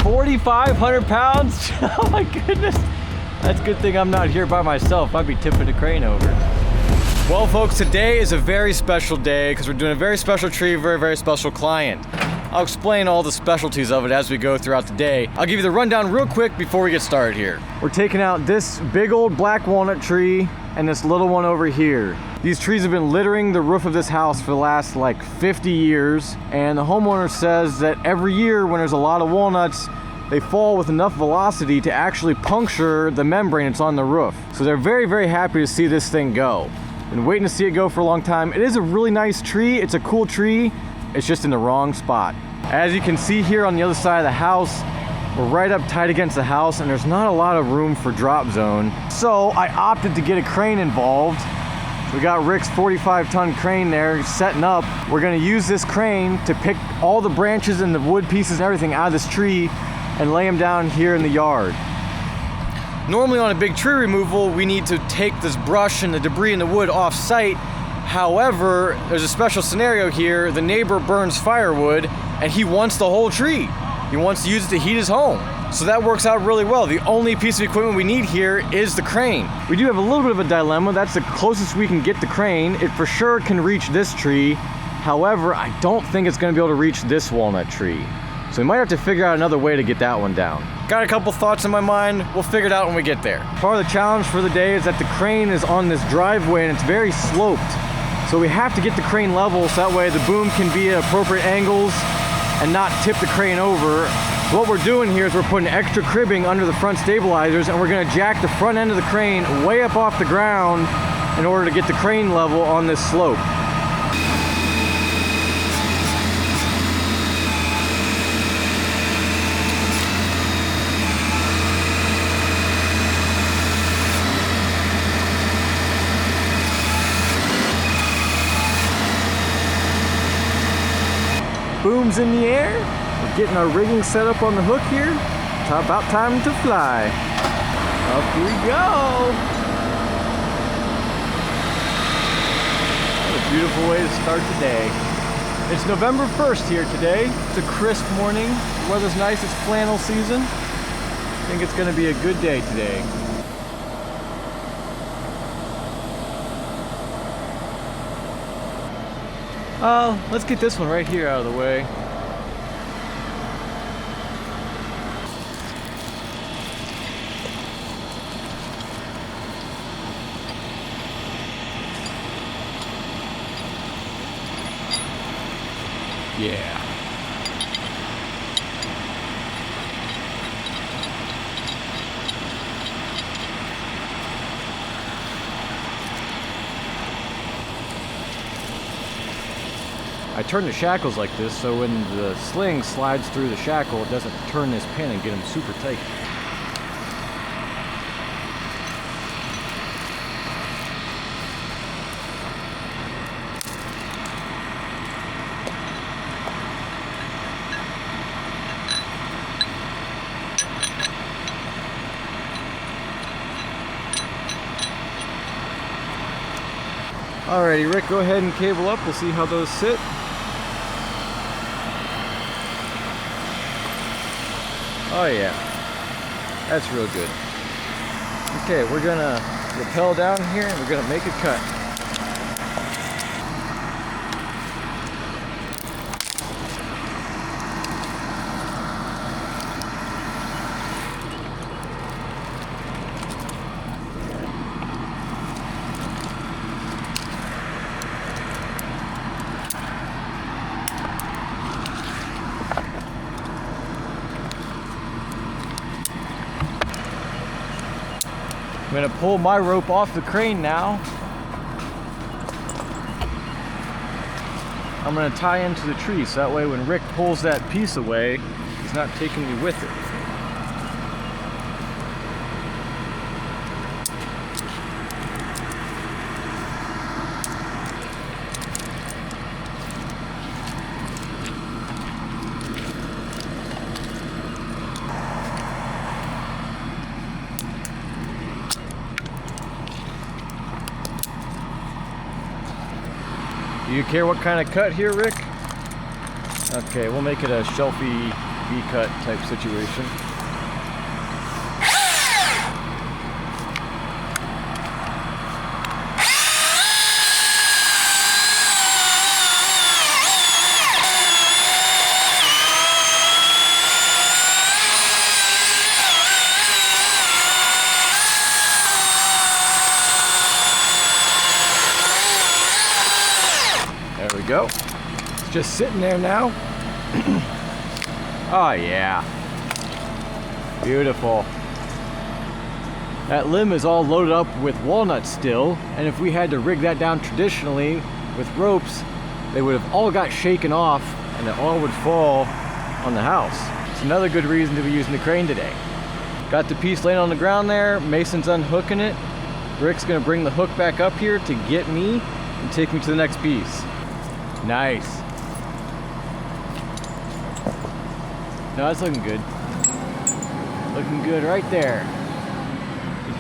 4,500 pounds? Oh my goodness. That's a good thing I'm not here by myself. I'd be tipping the crane over. Well folks, today is a very special day because we're doing a very special tree, very special client. I'll explain all the specialties of it as we go throughout the day. I'll give you the rundown real quick before we get started here. We're taking out this big old black walnut tree and this little one over here. These trees have been littering the roof of this house for the last like 50 years, and the homeowner says that every year when there's a lot of walnuts, they fall with enough velocity to actually puncture the membrane that's on the roof. So they're very happy to see this thing go. Been waiting to see it go for a long time. It is a really nice tree. It's a cool tree. It's just in the wrong spot. As you can see here on the other side of the house, we're right up tight against the house and there's not a lot of room for drop zone. So I opted to get a crane involved. We got Rick's 45-ton crane there setting up. We're gonna use this crane to pick all the branches and the wood pieces and everything out of this tree and lay them down here in the yard. Normally on a big tree removal, we need to take this brush and the debris and the wood off site. However, there's a special scenario here. The neighbor burns firewood and he wants the whole tree. He wants to use it to heat his home. So that works out really well. The only piece of equipment we need here is the crane. We do have a little bit of a dilemma. That's the closest we can get the crane. It for sure can reach this tree. However, I don't think it's gonna be able to reach this walnut tree. So we might have to figure out another way to get that one down. Got a couple thoughts in my mind. We'll figure it out when we get there. Part of the challenge for the day is that the crane is on this driveway and it's very sloped. So we have to get the crane level so that way the boom can be at appropriate angles and not tip the crane over. What we're doing here is we're putting extra cribbing under the front stabilizers and we're gonna jack the front end of the crane way up off the ground in order to get the crane level on this slope. Boom's in the air. We're getting our rigging set up on the hook here. It's about time to fly. Up we go. What a beautiful way to start the day. It's November 1st here today. It's a crisp morning. The weather's nice. It's flannel season. I think it's going to be a good day today. Let's get this one right here out of the way. Yeah. I turn the shackles like this so when the sling slides through the shackle, it doesn't turn this pin and get them super tight. Alrighty, Rick, go ahead and cable up. We'll see how those sit. Oh yeah, that's real good. Okay, we're gonna rappel down here and we're gonna make a cut. I'm gonna pull my rope off the crane now. I'm gonna tie into the tree so that way when Rick pulls that piece away, he's not taking me with it. Do you care what kind of cut here, Rick? Okay, we'll make it a shelfy V-cut type situation. There we go. It's just sitting there now. Oh yeah. Beautiful. That limb is all loaded up with walnuts still, and if we had to rig that down traditionally with ropes, they would have all got shaken off and it all would fall on the house. It's another good reason to be using the crane today. Got the piece laying on the ground there, Mason's unhooking it. Rick's gonna bring the hook back up here to get me and take me to the next piece. Nice. No, that's looking good. Looking good right there.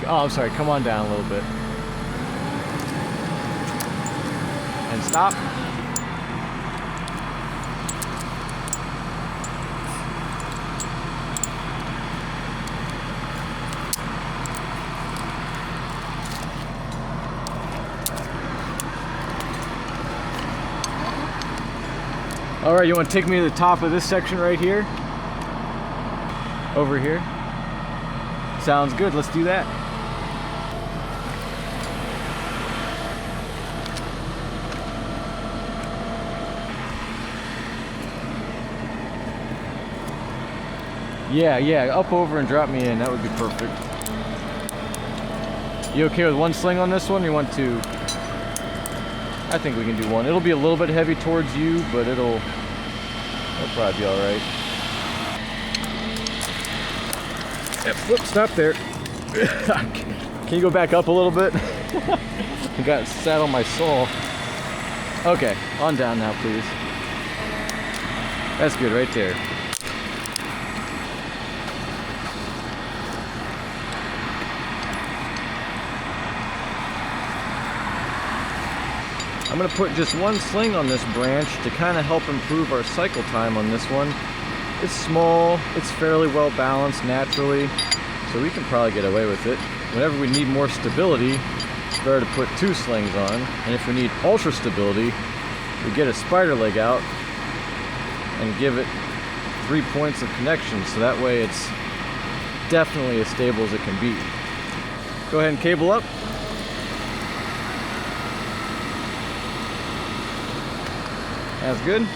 Oh, I'm sorry, come on down a little bit. And stop. All right, you want to take me to the top of this section right here? Over here? Sounds good, let's do that. Yeah, up over and drop me in, that would be perfect. You okay with one sling on this one, or you want two? I think we can do one. It'll be a little bit heavy towards you, but it'll probably be all right. Yep, whoop, stop there. Can you go back up a little bit? I got sat on my saw. Okay, on down now, please. That's good right there. I'm going to put just one sling on this branch to kind of help improve our cycle time on this one. It's small, it's fairly well balanced naturally, so we can probably get away with it. Whenever we need more stability, it's better to put two slings on. And if we need ultra stability, we get a spider leg out and give it 3 points of connection, so that way it's definitely as stable as it can be. Go ahead and cable up. That's good.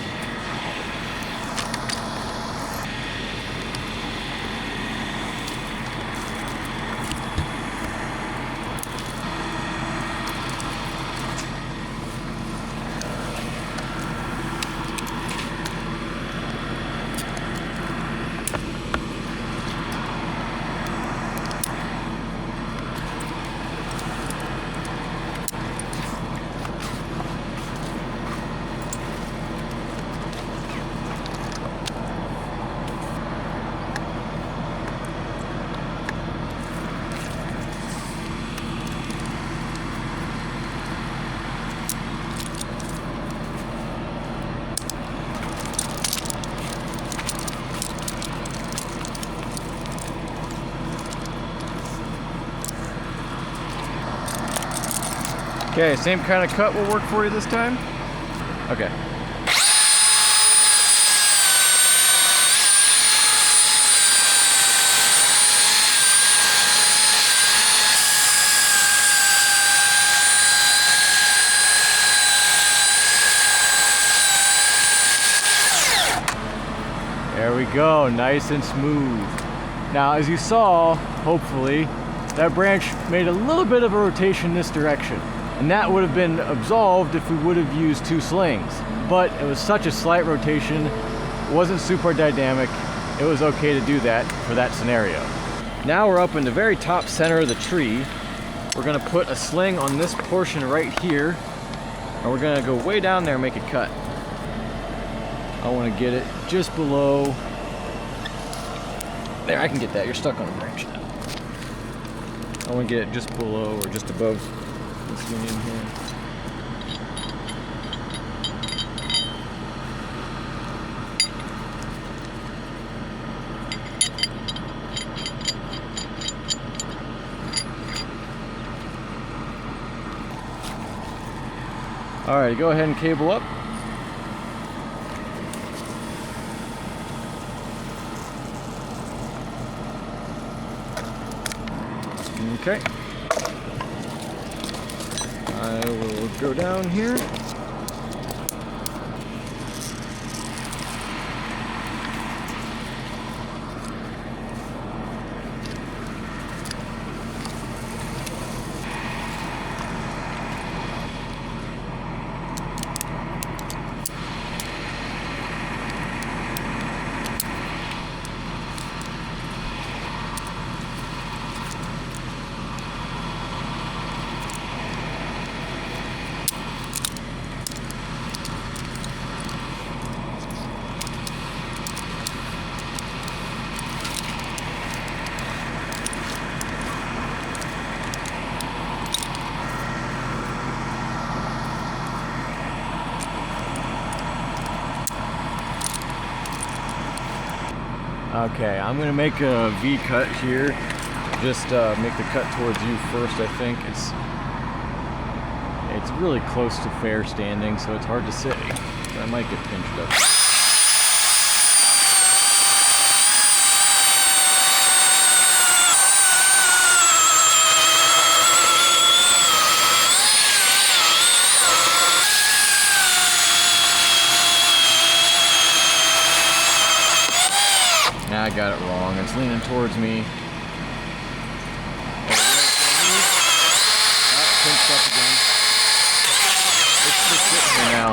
Okay, same kind of cut will work for you this time? Okay. There we go, nice and smooth. Now, as you saw, hopefully, that branch made a little bit of a rotation this direction. And that would have been absolved if we would have used two slings. But it was such a slight rotation, it wasn't super dynamic, it was okay to do that for that scenario. Now we're up in the very top center of the tree. We're gonna put a sling on this portion right here, and we're gonna go way down there and make a cut. I wanna get it just below. There, I can get that, you're stuck on the branch now. I wanna get it just below or just above this union here. All right, go ahead and cable up. Okay. I will go down here. Okay, I'm gonna make a V cut here. Just make the cut towards you first. I think it's really close to fair standing, so it's hard to say. I might get pinched up. Now I got it wrong. It's leaning towards me. Pinched up again. It's just sitting here now.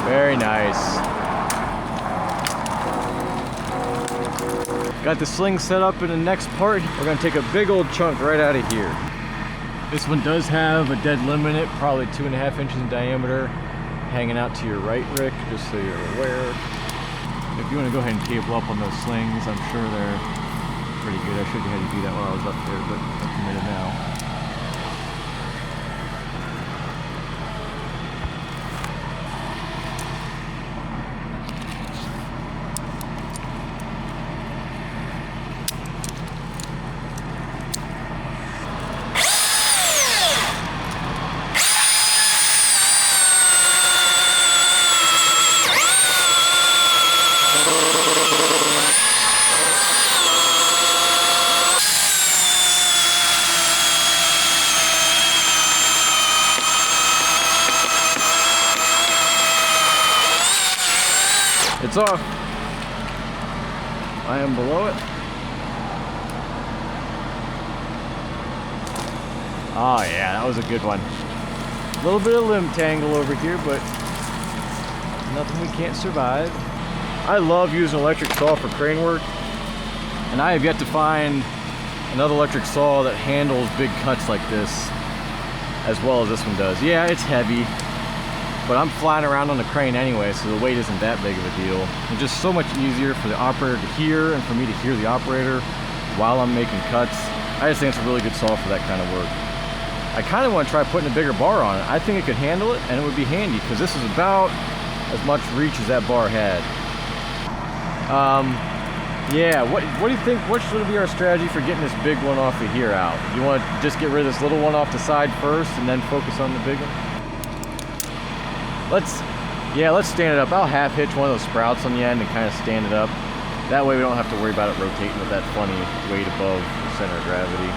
Very nice. Got the sling set up in the next part. We're gonna take a big old chunk right out of here. This one does have a dead limb in it, probably 2.5 inches in diameter, hanging out to your right, Rick, just so you're aware. If you want to go ahead and cable up on those slings, I'm sure they're pretty good. I should have had you do that while I was up there, but I'm committed now. It's off. I am below it. Oh yeah, that was a good one. A little bit of limb tangle over here, but nothing we can't survive. I love using electric saw for crane work, and I have yet to find another electric saw that handles big cuts like this as well as this one does. Yeah, it's heavy, but I'm flying around on the crane anyway, so the weight isn't that big of a deal. It's just so much easier for the operator to hear and for me to hear the operator while I'm making cuts. I just think it's a really good saw for that kind of work. I kind of want to try putting a bigger bar on it. I think it could handle it, and it would be handy because this is about as much reach as that bar had. Yeah, what do you think? What should be our strategy for getting this big one off of here out? You want to just get rid of this little one off the side first and then focus on the big one? Let's stand it up. I'll half hitch one of those sprouts on the end and kind of stand it up. That way we don't have to worry about it rotating with that funny weight above the center of gravity.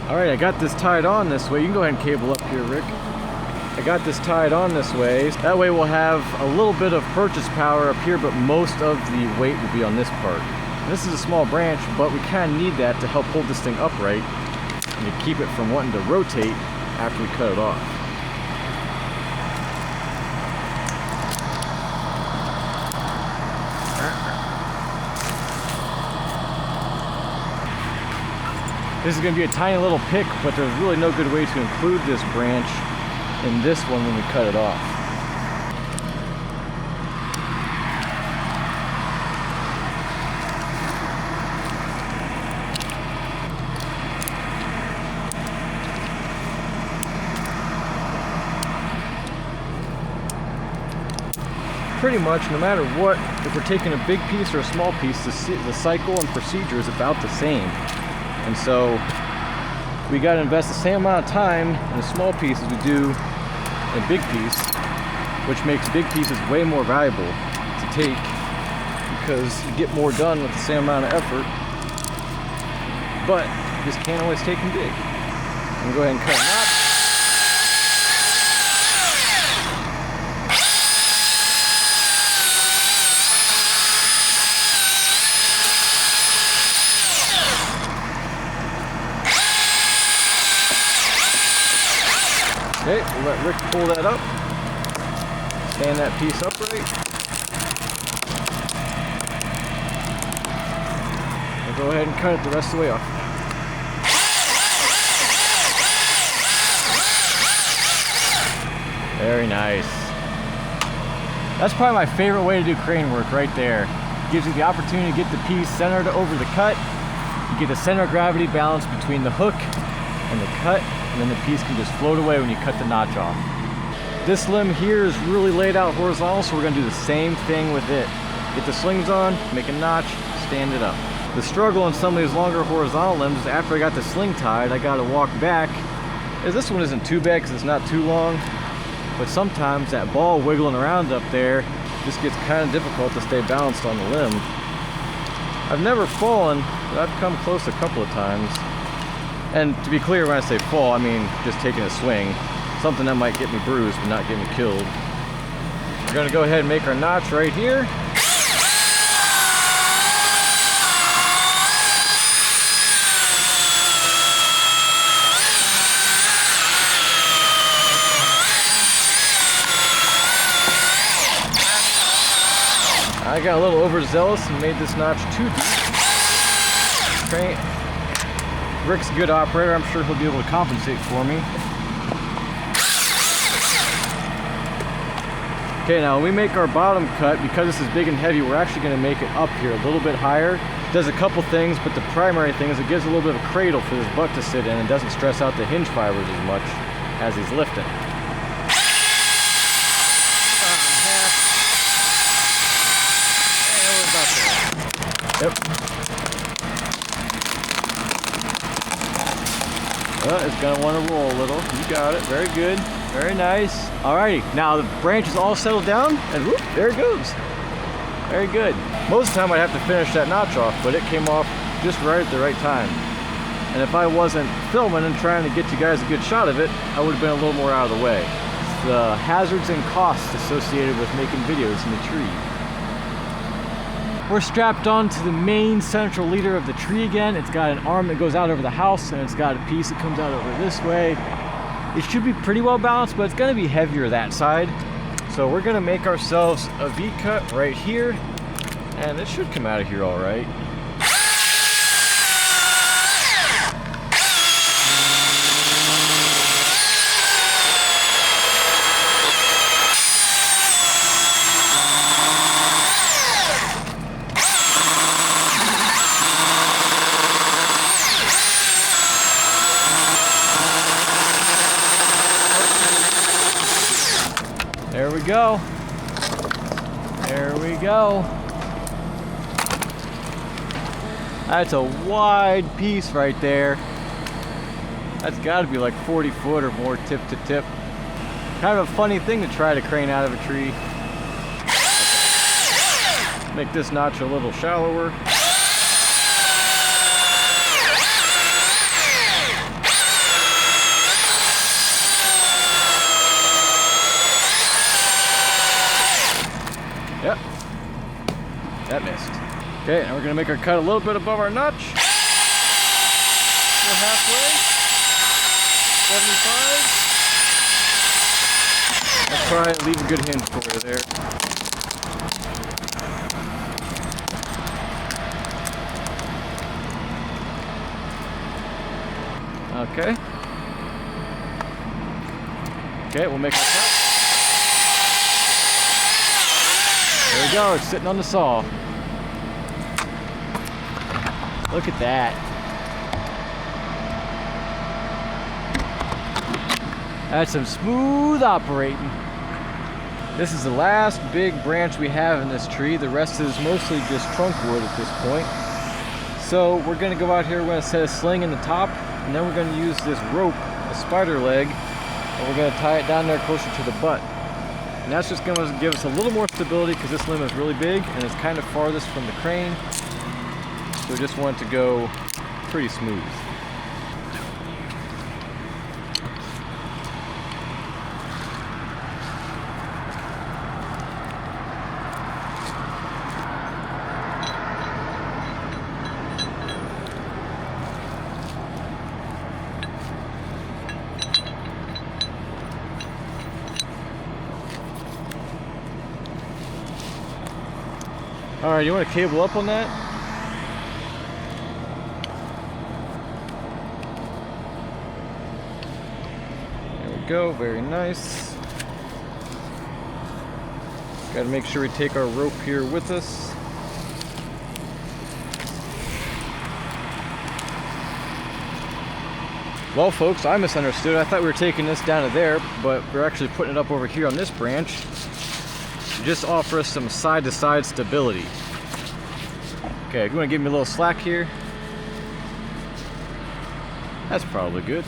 Alright, I got this tied on this way. You can go ahead and cable up here, Rick. I got this tied on this way. That way we'll have a little bit of purchase power up here, but most of the weight will be on this part. And this is a small branch, but we kind of need that to help hold this thing upright and to keep it from wanting to rotate after we cut it off. This is going to be a tiny little pick, but there's really no good way to include this branch in this one when we cut it off. Pretty much, no matter what, if we're taking a big piece or a small piece, the cycle and procedure is about the same. And so we got to invest the same amount of time in a small piece as we do in a big piece, which makes big pieces way more valuable to take because you get more done with the same amount of effort. But you just can't always take them big. I'm gonna go ahead and cut a knot. Okay, we'll let Rick pull that up. Stand that piece upright. We'll go ahead and cut it the rest of the way off. Very nice. That's probably my favorite way to do crane work right there. It gives you the opportunity to get the piece centered over the cut. You get the center of gravity balance between the hook and the cut, and then the piece can just float away when you cut the notch off. This limb here is really laid out horizontal, so we're gonna do the same thing with it. Get the slings on, make a notch, stand it up. The struggle on some of these longer horizontal limbs is after I got the sling tied, I gotta walk back. As this one isn't too bad because it's not too long, but sometimes that ball wiggling around up there just gets kind of difficult to stay balanced on the limb. I've never fallen, but I've come close a couple of times. And to be clear, when I say fall, I mean just taking a swing. Something that might get me bruised, but not get me killed. We're gonna go ahead and make our notch right here. I got a little overzealous and made this notch too deep. Rick's a good operator. I'm sure he'll be able to compensate for me. Okay, now when we make our bottom cut, because this is big and heavy, we're actually going to make it up here a little bit higher. It does a couple things, but the primary thing is it gives a little bit of a cradle for this butt to sit in and doesn't stress out the hinge fibers as much as he's lifting. Yep. Well, it's gonna want to roll a little. You got it. Very good. Very nice. Alrighty. Now the branch is all settled down, and whoop, there it goes. Very good. Most of the time I'd have to finish that notch off, but it came off just right at the right time. And if I wasn't filming and trying to get you guys a good shot of it, I would have been a little more out of the way. It's the hazards and costs associated with making videos in the tree. We're strapped onto the main central leader of the tree again. It's got an arm that goes out over the house, and it's got a piece that comes out over this way. It should be pretty well balanced, but it's gonna be heavier that side. So we're gonna make ourselves a V-cut right here, and it should come out of here all right. There we go. There we go. That's a wide piece right there. That's got to be like 40 foot or more tip to tip. Kind of a funny thing to try to crane out of a tree. Make this notch a little shallower. Yep, that missed. Okay, now we're gonna make our cut a little bit above our notch. We're halfway. 75. Let's try and leave a good hinge for you there. Okay. Okay, we'll make our cut. There we go, it's sitting on the saw. Look at that. That's some smooth operating. This is the last big branch we have in this tree. The rest is mostly just trunk wood at this point. So we're gonna go out here, we're gonna set a sling in the top, and then we're gonna use this rope, a spider leg, and we're gonna tie it down there closer to the butt. And that's just gonna give us a little more stability because this limb is really big and it's kind of farthest from the crane. So we just want it to go pretty smooth. All right, you want to cable up on that? There we go, very nice. Got to make sure we take our rope here with us. Well, folks, I misunderstood. I thought we were taking this down to there, but we're actually putting it up over here on this branch. Just offer us some side-to-side stability. Okay, you want to give me a little slack here? That's probably good.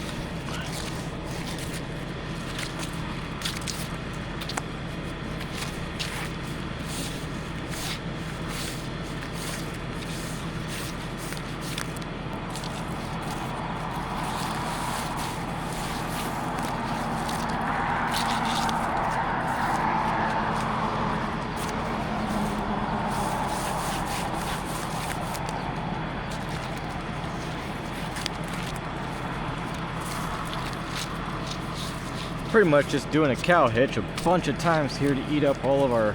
Pretty much just doing a cow hitch a bunch of times here to eat up all of our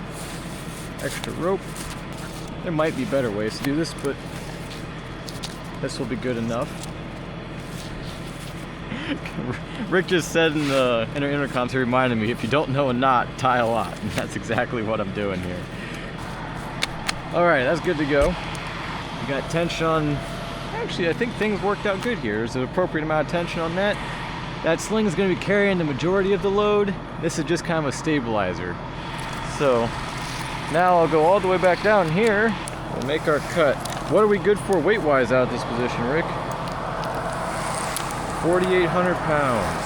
extra rope. There might be better ways to do this, but this will be good enough. Rick just said in the intercom, he reminded me, if you don't know a knot, tie a lot. And that's exactly what I'm doing here. All right, that's good to go. We got tension on, actually I think things worked out good here. There's an appropriate amount of tension on that. That sling is going to be carrying the majority of the load. This is just kind of a stabilizer. So now I'll go all the way back down here. We'll make our cut. What are we good for weight-wise out of this position, Rick? 4,800 pounds.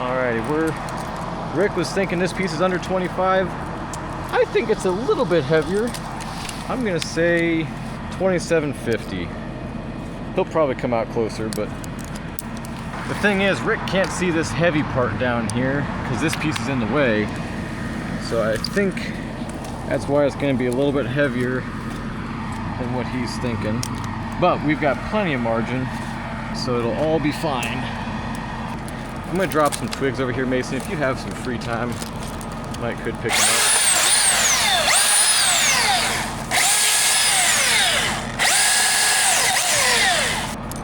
Alrighty, Rick was thinking this piece is under 25. I think it's a little bit heavier. I'm gonna say 2750. He'll probably come out closer, but the thing is, Rick can't see this heavy part down here because this piece is in the way. So I think that's why it's going to be a little bit heavier than what he's thinking. But we've got plenty of margin, so it'll all be fine. I'm going to drop some twigs over here, Mason. If you have some free time, might could pick them up.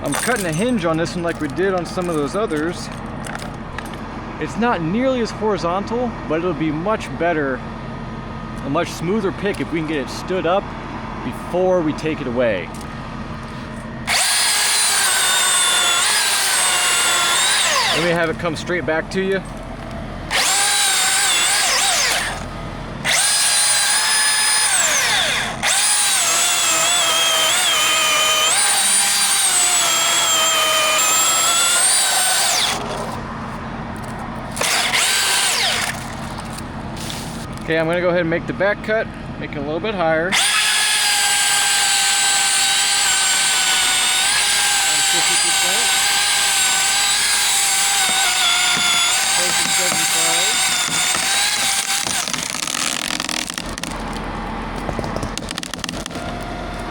I'm cutting a hinge on this one like we did on some of those others. It's not nearly as horizontal, but it'll be much better, a much smoother pick if we can get it stood up before we take it away. Let me have it come straight back to you. Okay, I'm going to go ahead and make the back cut, make it a little bit higher. 50%.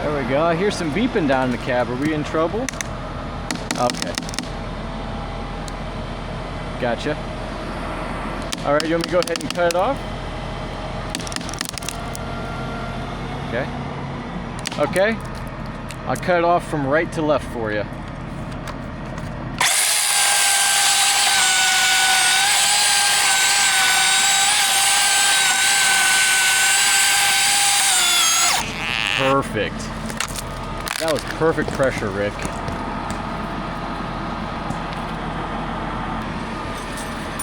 There we go. I hear some beeping down in the cab. Are we in trouble? Okay. Gotcha. All right, you want me to go ahead and cut it off? Okay. Okay. I'll cut it off from right to left for you. perfect. That was perfect pressure, Rick.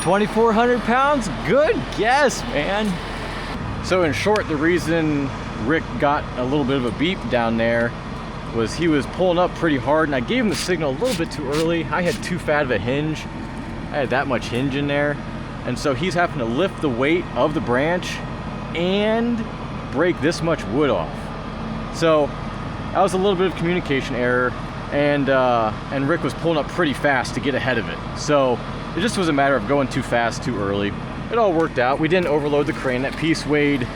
£2,400? Good guess, man. So in short, the reason Rick got a little bit of a beep down there was he was pulling up pretty hard, and I gave him the signal a little bit too early. I had too fat of a hinge. I had that much hinge in there. And so he's having to lift the weight of the branch and break this much wood off. So that was a little bit of communication error, and Rick was pulling up pretty fast to get ahead of it. So it just was a matter of going too fast too early. It all worked out. We didn't overload the crane. That piece weighed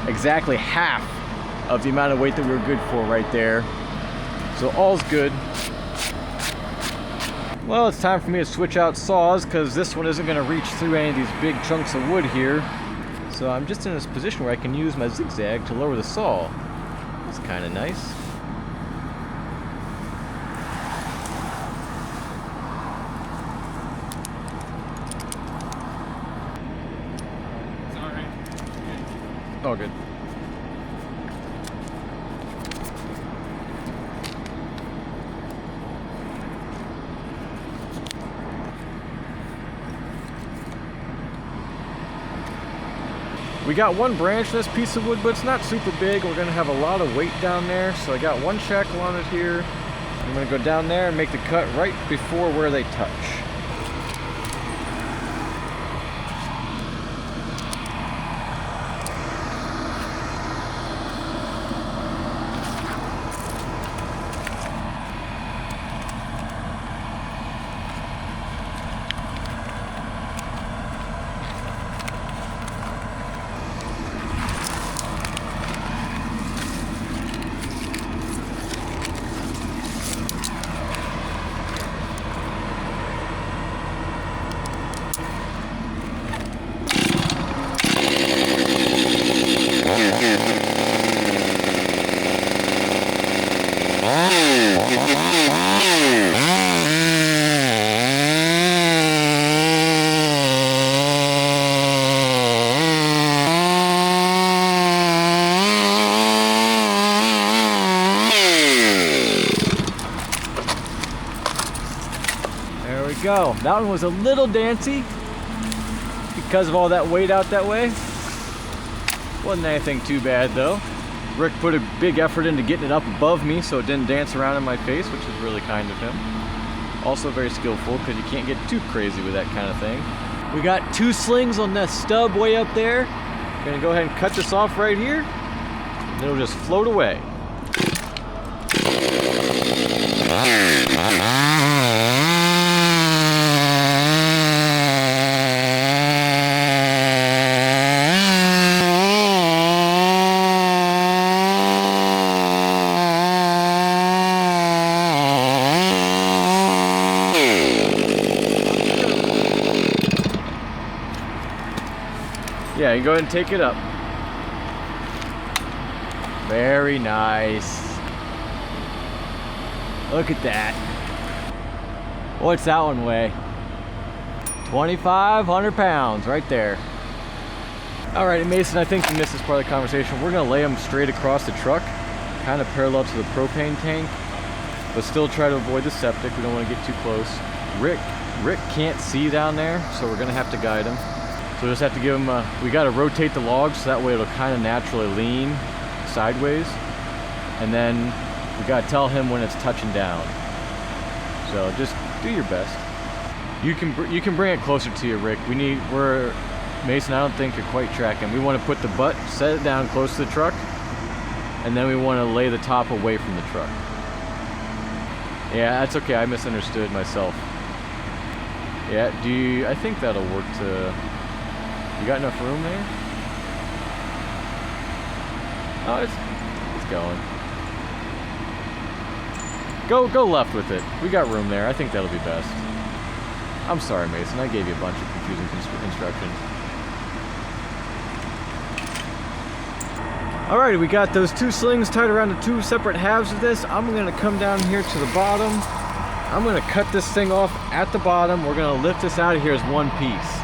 exactly half of the amount of weight that we were good for right there. So all's good. Well, it's time for me to switch out saws because this one isn't going to reach through any of these big chunks of wood here. So I'm just in this position where I can use my zigzag to lower the saw. It's kind of nice. It's all right. Oh, good. We got one branch in this piece of wood, but it's not super big. We're gonna have a lot of weight down there. So I got one shackle on it here. I'm gonna go down there and make the cut right before where they touch. Go. That one was a little dancy because of all that weight out that way. Wasn't anything too bad though. Rick put a big effort into getting it up above me so it didn't dance around in my face, which is really kind of him. Also very skillful because you can't get too crazy with that kind of thing. We got two slings on that stub way up there. Gonna go ahead and cut this off right here, and it'll just float away. Yeah, you go ahead and take it up. Very nice. Look at that. What's that one weigh? 2,500 pounds right there. All right, Mason, I think you missed this part of the conversation. We're gonna lay them straight across the truck, kind of parallel to the propane tank, but still try to avoid the septic. We don't want to get too close. Rick can't see down there, so we're gonna have to guide him. So we just have to give him, we gotta rotate the logs so that way it'll kind of naturally lean sideways. And then we gotta tell him when it's touching down. So just do your best. You can bring it closer to you, Rick. Mason, I don't think you're quite tracking. We want to put the butt, set it down close to the truck, and then we want to lay the top away from the truck. Yeah, that's okay. I misunderstood myself. Yeah, I think that'll work to... You got enough room there? Oh, it's going. Go left with it. We got room there. I think that'll be best. I'm sorry, Mason. I gave you a bunch of confusing instructions. Alrighty, we got those two slings tied around the two separate halves of this. I'm gonna come down here to the bottom. I'm gonna cut this thing off at the bottom. We're gonna lift this out of here as one piece.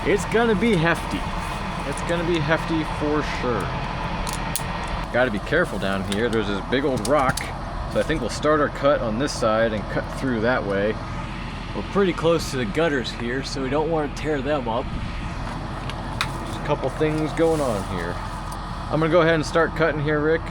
It's gonna be hefty. It's gonna be hefty for sure. got to be careful down here. There's this big old rock. So I think we'll start our cut on this side and cut through that way. We're pretty close to the gutters here, so we don't want to tear them up. There's a couple things going on here. I'm gonna go ahead and start cutting here, Rick.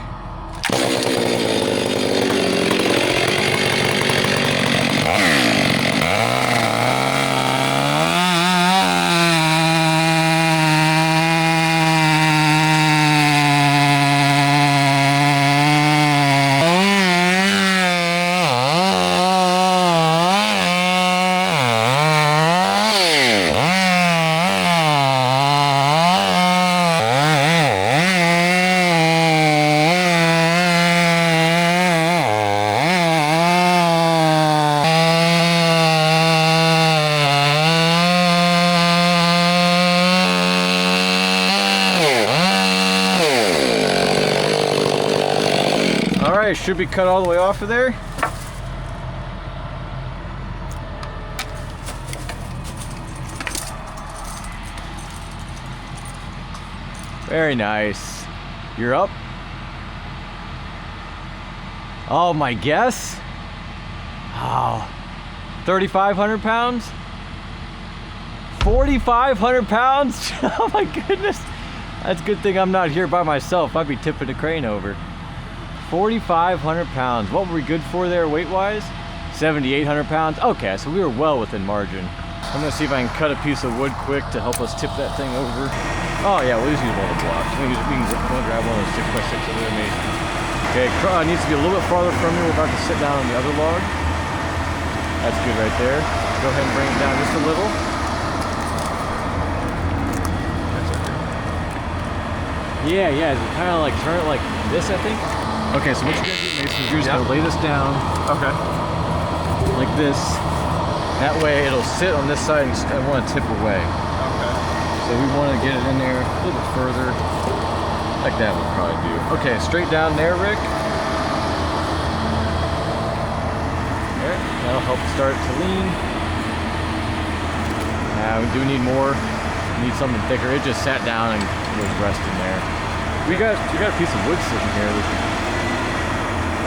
Should be cut all the way off of there. Very nice. You're up. Oh, my guess? Oh, 3,500 pounds? 4,500 pounds? Oh my goodness. That's a good thing I'm not here by myself. I'd be tipping the crane over. 4,500 pounds. What were we good for there weight-wise? 7,800 pounds. Okay, so we were well within margin. I'm gonna see if I can cut a piece of wood quick to help us tip that thing over. Oh yeah, we'll just use one of the blocks. We can grab one of those 6x6 over there, maybe. Okay, needs to be a little bit farther from me. We're about to sit down on the other log. That's good right there. Go ahead and bring it down just a little. Yeah, it's kind of like turn it like this, I think. Okay, so what you're gonna do, Mason, is you're just gonna lay this down. Okay. Like this. That way it'll sit on this side and I want to tip away. Okay. So we want to get it in there a little bit further. Like that would probably do. Okay, straight down there, Rick. There, that'll help start it to lean. We do need more. We need something thicker. It just sat down and was resting there. We got a piece of wood sitting here.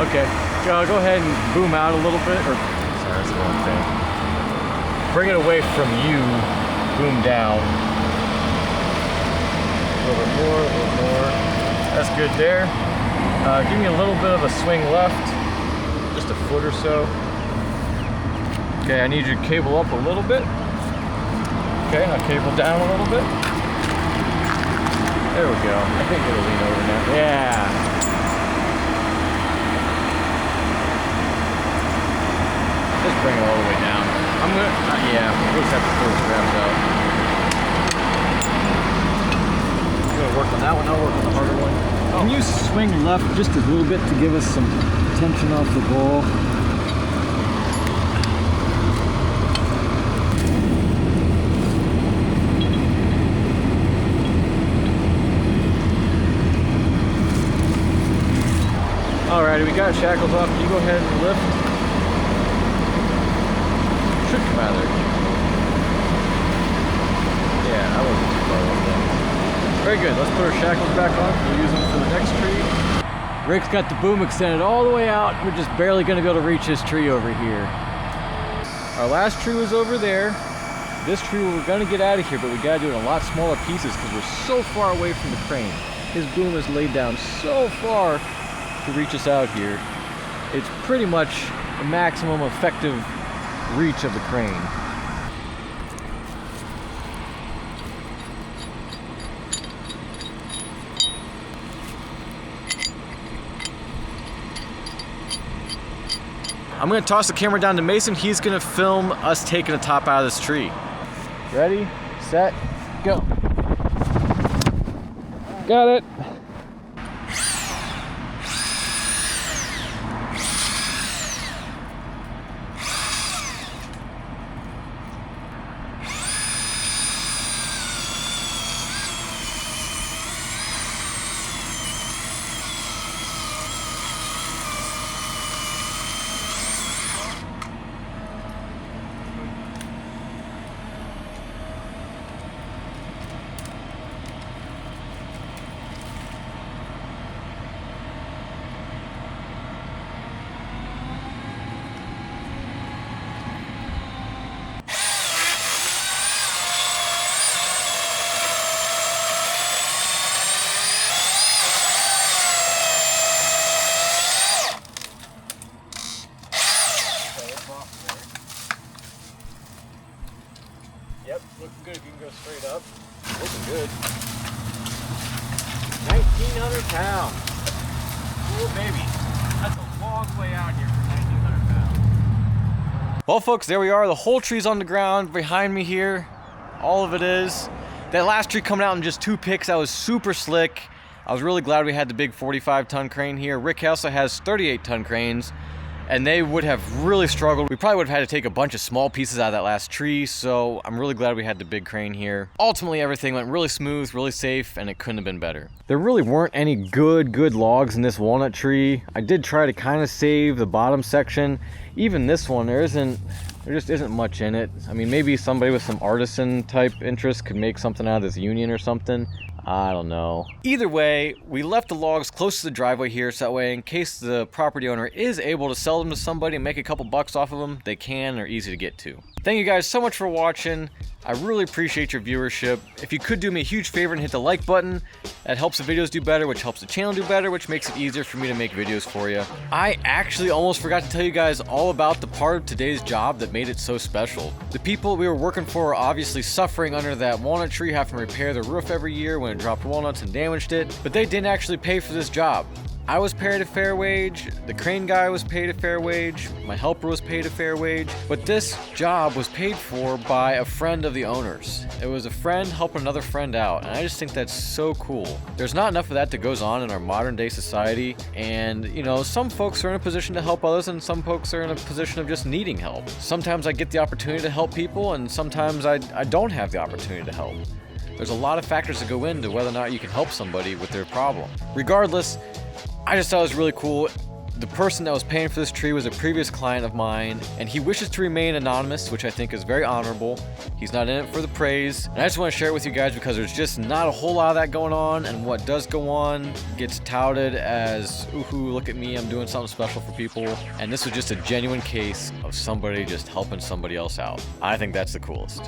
Okay, go ahead and boom out a little bit, or sorry, that's the wrong thing. Bring it away from you, boom down. A little bit more, a little more. That's good there. Give me a little bit of a swing left, just a foot or so. Okay, I need you to cable up a little bit. Okay, now cable down a little bit. There we go. I think it'll lean over now. Yeah. Just bring it all the way down. I'm gonna, yeah, we'll just have to pull the straps out. I'm gonna work on that one, I'll work on the harder one. Can you swing left just a little bit to give us some tension off the ball? Alrighty, we got shackles off. Can you go ahead and lift? Should come out of there. Yeah, I wasn't too far off then. Very good. Let's put our shackles back on. We'll use them for the next tree. Rick's got the boom extended all the way out. We're just barely going to be able to reach this tree over here. Our last tree was over there. This tree we're going to get out of here, but we got to do it in a lot smaller pieces because we're so far away from the crane. His boom is laid down so far to reach us out here. It's pretty much the maximum effective reach of the crane. I'm gonna toss the camera down to Mason. He's gonna film us taking the top out of this tree. Ready, set, go. Got it. 1,900 pounds. Ooh, baby. That's a long way out here for 1,900 pounds. Well, folks, there we are. The whole tree's on the ground behind me here. All of it is. That last tree coming out in just 2 picks, that was super slick. I was really glad we had the big 45-ton crane here. Rick also has 38-ton cranes, and they would have really struggled. We probably would have had to take a bunch of small pieces out of that last tree, so I'm really glad we had the big crane here. Ultimately, everything went really smooth, really safe, and it couldn't have been better. There really weren't any good logs in this walnut tree. I did try to kind of save the bottom section. Even this one, there just isn't much in it. I mean, maybe somebody with some artisan type interest could make something out of this union or something. I don't know. Either way, we left the logs close to the driveway here, so that way in case the property owner is able to sell them to somebody and make a couple bucks off of them, they can and are easy to get to. Thank you guys so much for watching. I really appreciate your viewership. If you could do me a huge favor and hit the like button, that helps the videos do better, which helps the channel do better, which makes it easier for me to make videos for you. I actually almost forgot to tell you guys all about the part of today's job that made it so special. The people we were working for are obviously suffering under that walnut tree, having to repair the roof every year when it dropped walnuts and damaged it, but they didn't actually pay for this job. I was paid a fair wage, the crane guy was paid a fair wage, my helper was paid a fair wage, but this job was paid for by a friend of the owner's. It was a friend helping another friend out, and I just think that's so cool. There's not enough of that that goes on in our modern day society, and you know, some folks are in a position to help others and some folks are in a position of just needing help. Sometimes I get the opportunity to help people, and sometimes I don't have the opportunity to help. There's a lot of factors that go into whether or not you can help somebody with their problem. Regardless, I just thought it was really cool. The person that was paying for this tree was a previous client of mine, and he wishes to remain anonymous, which I think is very honorable. He's not in it for the praise, and I just want to share it with you guys because there's just not a whole lot of that going on, and what does go on gets touted as, ooh, look at me, I'm doing something special for people, and this was just a genuine case of somebody just helping somebody else out. I think that's the coolest.